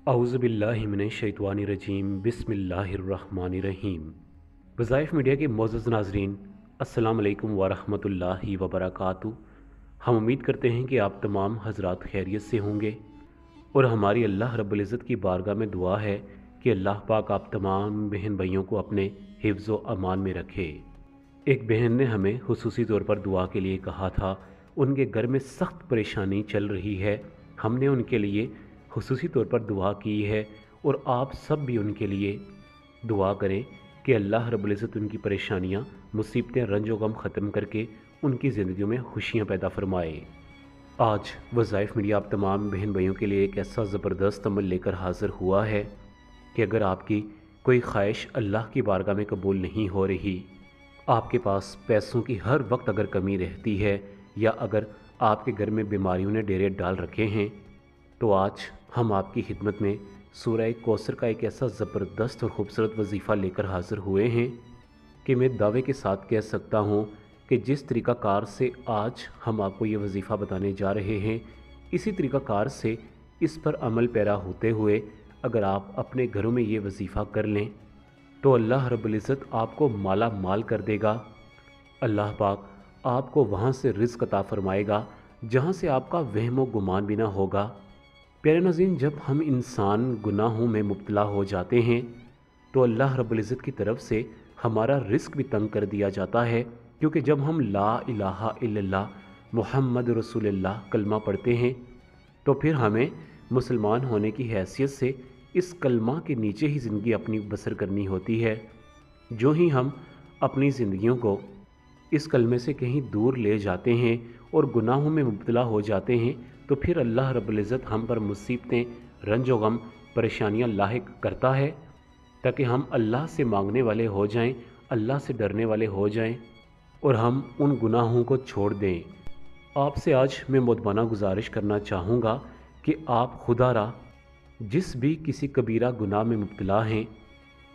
अऊज़ु बिल्लाहि मिनश्शैतानिर्रजीम बिस्मिल्लाहिर्रहमानिर्रहीम। वज़ाइफ मीडिया के मोअज़्ज़ज़ नाज़रीन, अस्सलाम अलैकुम वरहमतुल्लाहि वबरकातुहू। हम उम्मीद करते हैं कि आप तमाम हज़रात खैरियत से होंगे और हमारी अल्लाह रब्बुल इज़्ज़त की बारगाह में दुआ है कि अल्लाह पाक आप तमाम बहन भाइयों को अपने हिफ्ज़ व अमान में रखे। एक बहन ने हमें खुसूसी तौर पर दुआ के लिए कहा था। उनके घर में सख्त परेशानी चल रही है। हमने उनके लिए खुसूसी तौर पर दुआ की है और आप सब भी उनके लिए दुआ करें कि अल्लाह रब्बुल इज़्ज़त उनकी परेशानियां, मुसीबतें, रंज व गम ख़त्म करके उनकी ज़िंदगियों में खुशियां पैदा फरमाए। आज वज़ाइफ मीडिया आप तमाम बहन भाइयों के लिए एक ऐसा ज़बरदस्त अमल लेकर हाज़िर हुआ है कि अगर आपकी कोई ख्वाहिश अल्लाह की बारगाह में कबूल नहीं हो रही, आपके पास पैसों की हर वक्त अगर कमी रहती है या अगर आपके घर में बीमारियों ने डेरे डाल रखे हैं, तो आज हम आपकी खिदमत में सूरह कौसर का एक ऐसा ज़बरदस्त और ख़ूबसूरत वजीफ़ा लेकर हाज़िर हुए हैं कि मैं दावे के साथ कह सकता हूँ कि जिस तरीक़ाकार से आज हम आपको ये वजीफ़ा बताने जा रहे हैं, इसी तरीक़ाकार से इस पर अमल पैरा होते हुए अगर आप अपने घरों में ये वजीफ़ा कर लें तो अल्लाह रब्बुल इज़्ज़त आपको माला माल कर देगा। अल्लाह पाक आपको वहाँ से रिज़्क़ अता फ़रमाएगा जहाँ से आपका वहम व गुमान भी ना होगा। प्यारे नाज़रीन, जब हम इंसान गुनाहों में मुब्तला हो जाते हैं तो अल्लाह रब्बुल इज़्ज़त की तरफ से हमारा रिज़्क़ भी तंग कर दिया जाता है, क्योंकि जब हम ला इलाहा इल्लल्लाह मुहम्मद रसूलुल्लाह कलमा पढ़ते हैं तो फिर हमें मुसलमान होने की हैसियत से इस कलमा के नीचे ही ज़िंदगी अपनी बसर करनी होती है। जो ही हम अपनी ज़िंदगियों को इस कलमे से कहीं दूर ले जाते हैं और गुनाहों में मुब्तला हो जाते हैं तो फिर अल्लाह रब्बुल इज़्ज़त हम पर मुसीबतें, रंज व गम, परेशानियाँ लाहिक करता है ताकि हम अल्लाह से मांगने वाले हो जाएं, अल्लाह से डरने वाले हो जाएं और हम उन गुनाहों को छोड़ दें। आपसे आज मैं मुद्दबाना गुजारिश करना चाहूँगा कि आप खुदारा जिस भी किसी कबीरा गुनाह में मुब्तला हैं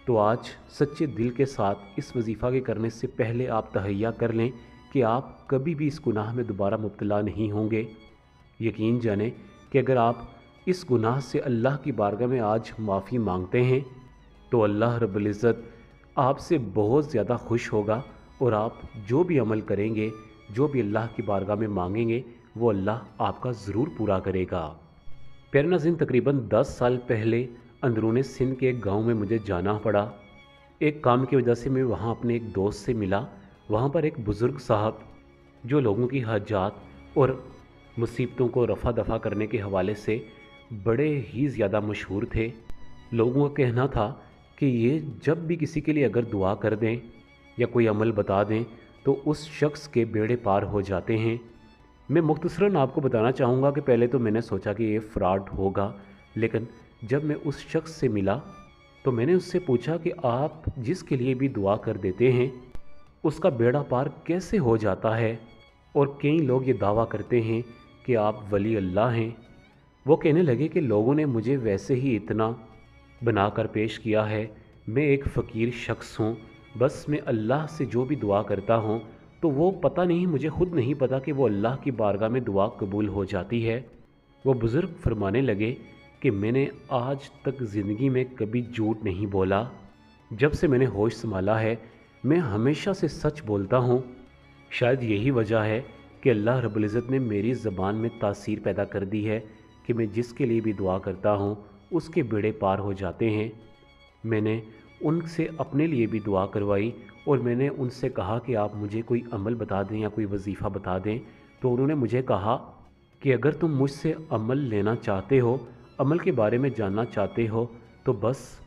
तो आज सच्चे दिल के साथ इस वजीफ़ा के करने से पहले आप तहैया कर लें कि आप कभी भी इस गुनाह में दोबारा मुब्तला नहीं होंगे। यकीन जानें कि अगर आप इस गुनाह से अल्लाह की बारगाह में आज माफ़ी मांगते हैं तो अल्लाह रब्बुल इज़्ज़त आपसे बहुत ज़्यादा खुश होगा और आप जो भी अमल करेंगे, जो भी अल्लाह की बारगाह में मांगेंगे, वो अल्लाह आपका ज़रूर पूरा करेगा। प्यारे नाज़रीन, तकरीबन 10 साल पहले अंदरूनी सिंध के एक गाँव में मुझे जाना पड़ा। एक काम की वजह से मैं वहाँ अपने एक दोस्त से मिला। वहाँ पर एक बुज़ुर्ग साहब जो लोगों की हाजात और मुसीबतों को रफ़ा दफ़ा करने के हवाले से बड़े ही ज़्यादा मशहूर थे। लोगों का कहना था कि ये जब भी किसी के लिए अगर दुआ कर दें या कोई अमल बता दें तो उस शख्स के बेड़े पार हो जाते हैं। मैं मुख्तसरन आपको बताना चाहूँगा कि पहले तो मैंने सोचा कि ये फ्रॉड होगा, लेकिन जब मैं उस शख्स से मिला तो मैंने उससे पूछा कि आप जिसके लिए भी दुआ कर देते हैं उसका बेड़ा पार कैसे हो जाता है। और कई लोग ये दावा करते हैं कि आप वली अल्लाह हैं। वो कहने लगे कि लोगों ने मुझे वैसे ही इतना बनाकर पेश किया है, मैं एक फ़कीर शख्स हूँ, बस मैं अल्लाह से जो भी दुआ करता हूँ तो वो पता नहीं, मुझे ख़ुद नहीं पता कि वो अल्लाह की बारगाह में दुआ कबूल हो जाती है। वो बुज़ुर्ग फरमाने लगे कि मैंने आज तक ज़िंदगी में कभी झूठ नहीं बोला। जब से मैंने होश संभाला है मैं हमेशा से सच बोलता हूँ। शायद यही वजह है कि अल्लाह रब्बुल इज़्ज़त ने मेरी ज़बान में तासीर पैदा कर दी है कि मैं जिसके लिए भी दुआ करता हूँ उसके बेड़े पार हो जाते हैं। मैंने उनसे अपने लिए भी दुआ करवाई और मैंने उनसे कहा कि आप मुझे कोई अमल बता दें या कोई वजीफ़ा बता दें, तो उन्होंने मुझे कहा कि अगर तुम मुझसे अमल लेना चाहते हो, अमल के बारे में जानना चाहते हो, तो बस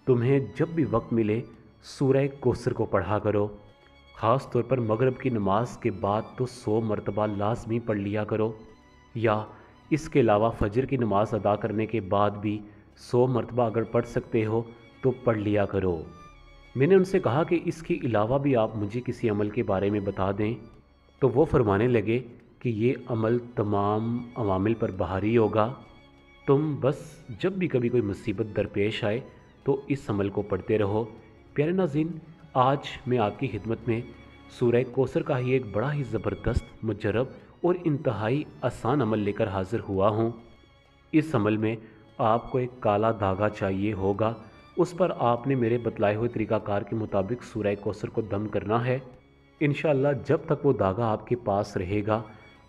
तुम्हें जब भी वक्त मिले सूरह कौसर को पढ़ा करो। ख़ास तौर पर मगरिब की नमाज के बाद तो 100 मरतबा लाजमी पढ़ लिया करो, या इसके अलावा फ़जर की नमाज़ अदा करने के बाद भी 100 मरतबा अगर पढ़ सकते हो तो पढ़ लिया करो। मैंने उनसे कहा कि इसके अलावा भी आप मुझे किसी अमल के बारे में बता दें, तो वो फरमाने लगे कि ये अमल तमाम अवामिल पर बाहरी होगा। तुम बस जब भी कभी कोई मुसीबत दरपेश आए तो इस अमल को पढ़ते रहो। प्यारे नाज़रीन, आज मैं आपकी खिदमत में सूरह कौसर का ही एक बड़ा ही ज़बरदस्त, मुजर्रब और इंतहाई आसान अमल लेकर हाज़िर हुआ हूँ। इस अमल में آپ کو ایک کالا دھاگا چاہیے ہوگا، اس پر آپ نے میرے بتلائے ہوئے طریقہ کار کے مطابق سورہ کوثر کو دم کرنا ہے۔ انشاءاللہ جب تک وہ دھاگا آپ کے پاس رہے گا،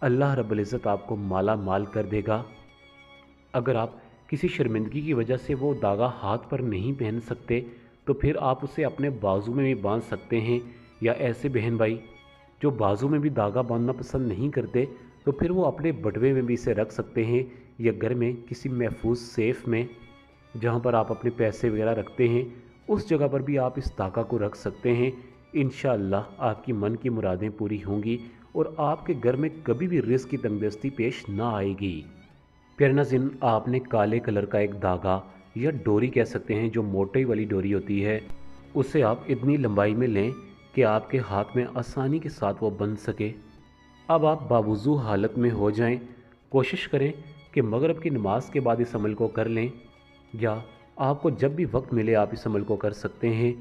اللہ رب العزت آپ کو مالا مال کر دے گا۔ اگر آپ کسی شرمندگی کی وجہ سے وہ دھاگا ہاتھ پر نہیں پہن سکتے تو پھر آپ اسے اپنے بازو میں بھی باندھ سکتے ہیں، یا ایسے بہن بھائی جو بازو میں بھی دھاگا باندھنا پسند نہیں کرتے تو پھر وہ اپنے بٹوے میں بھی اسے رکھ سکتے ہیں، یا گھر میں کسی محفوظ سیف میں جہاں پر آپ اپنے پیسے وغیرہ رکھتے ہیں اس جگہ پر بھی آپ اس دھاگا کو رکھ سکتے ہیں۔ انشاءاللہ آپ کی من کی مرادیں پوری ہوں گی اور آپ کے گھر میں کبھی بھی رزق کی تنگ دستی پیش نہ آئے گی۔ پیارے ناظرین، آپ نے کالے کلر کا ایک دھاگا یا ڈوری کہہ سکتے ہیں، جو موٹی والی ڈوری ہوتی ہے، اسے آپ اتنی لمبائی میں لیں کہ آپ کے ہاتھ میں آسانی کے ساتھ وہ بندھ سکے۔ اب آپ باوضو حالت میں ہو جائیں، کوشش کریں کہ مغرب کی نماز کے بعد اس عمل کو کر لیں، یا آپ کو جب بھی وقت ملے آپ اس عمل کو کر سکتے ہیں۔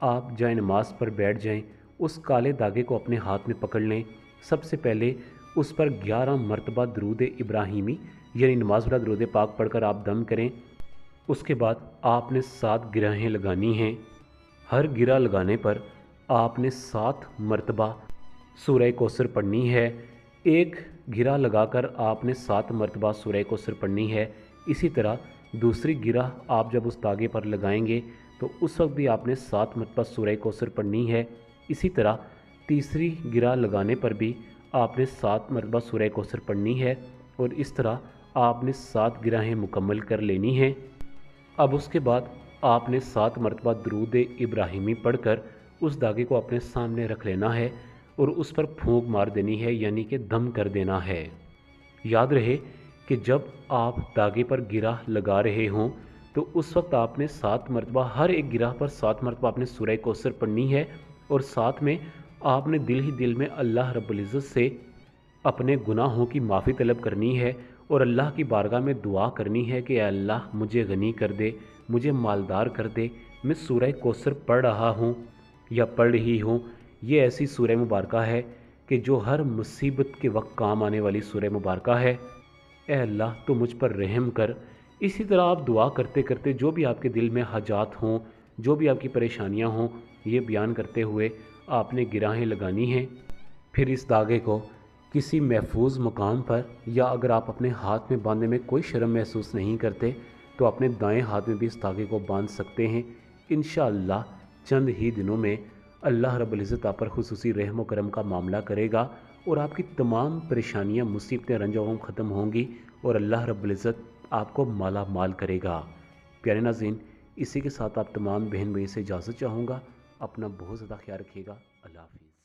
آپ جائیں نماز پر بیٹھ جائیں، اس کالے دھاگے کو اپنے ہاتھ میں پکڑ لیں۔ سب سے پہلے اس پر 11 مرتبہ درود ابراہیمی یعنی نماز والا درود پاک پڑھ کر آپ دم کریں۔ اس کے بعد آپ نے 7 گرہیں لگانی ہیں۔ ہر گرہ لگانے پر آپ نے 7 مرتبہ سورہ کوثر پڑھنی ہے۔ ایک گرہ لگا کر آپ نے 7 مرتبہ سورہ کوثر پڑھنی ہے۔ اسی طرح دوسری گرہ آپ جب اس دھاگے پر لگائیں گے تو اس وقت بھی آپ نے 7 مرتبہ سورہ کوثر پڑھنی ہے۔ اسی طرح تیسری گرہ لگانے پر بھی آپ نے 7 مرتبہ سورہ کوثر پڑھنی ہے، اور اس طرح آپ نے 7 گرہیں مکمل کر لینی ہیں۔ اب اس کے بعد آپ نے 7 مرتبہ درود ابراہیمی پڑھ کر اس دھاگے کو اپنے سامنے رکھ لینا ہے اور اس پر پھونک مار دینی ہے، یعنی کہ دم کر دینا ہے۔ یاد رہے کہ جب آپ دھاگے پر گرہ لگا رہے ہوں تو اس وقت آپ نے 7 مرتبہ ہر ایک گرہ پر 7 مرتبہ آپ نے سورہ کوثر پڑھنی ہے، اور ساتھ میں آپ نے دل ہی دل میں اللہ رب العزت سے اپنے گناہوں کی معافی طلب کرنی ہے، اور اللہ کی بارگاہ میں دعا کرنی ہے کہ اے اللہ مجھے غنی کر دے، مجھے مالدار کر دے۔ میں سورہ کوثر پڑھ رہا ہوں یا پڑھ رہی ہوں، یہ ایسی سورہ مبارکہ ہے کہ جو ہر مصیبت کے وقت کام آنے والی سورہ مبارکہ ہے۔ اے اللہ تو مجھ پر رحم کر۔ اسی طرح آپ دعا کرتے کرتے جو بھی آپ کے دل میں حاجات ہوں، جو بھی آپ کی پریشانیاں ہوں، یہ بیان کرتے ہوئے آپ نے گرہیں لگانی ہیں۔ پھر اس دھاگے کو کسی محفوظ مقام پر، یا اگر آپ اپنے ہاتھ میں باندھنے میں کوئی شرم محسوس نہیں کرتے تو اپنے دائیں ہاتھ میں بھی اس دھاگے کو باندھ سکتے ہیں۔ انشاءاللہ چند ہی دنوں میں اللہ رب العزت آپ پر خصوصی رحم و کرم کا معاملہ کرے گا، اور آپ کی تمام پریشانیاں، مصیبتیں، رنج و غم ختم ہوں گی، اور اللہ رب العزت آپ کو مالا مال کرے گا۔ پیارے ناظرین، اسی کے ساتھ آپ تمام بہن بھائی سے اجازت چاہوں گا۔ اپنا بہت زیادہ خیال رکھیے گا۔ اللہ حافظ۔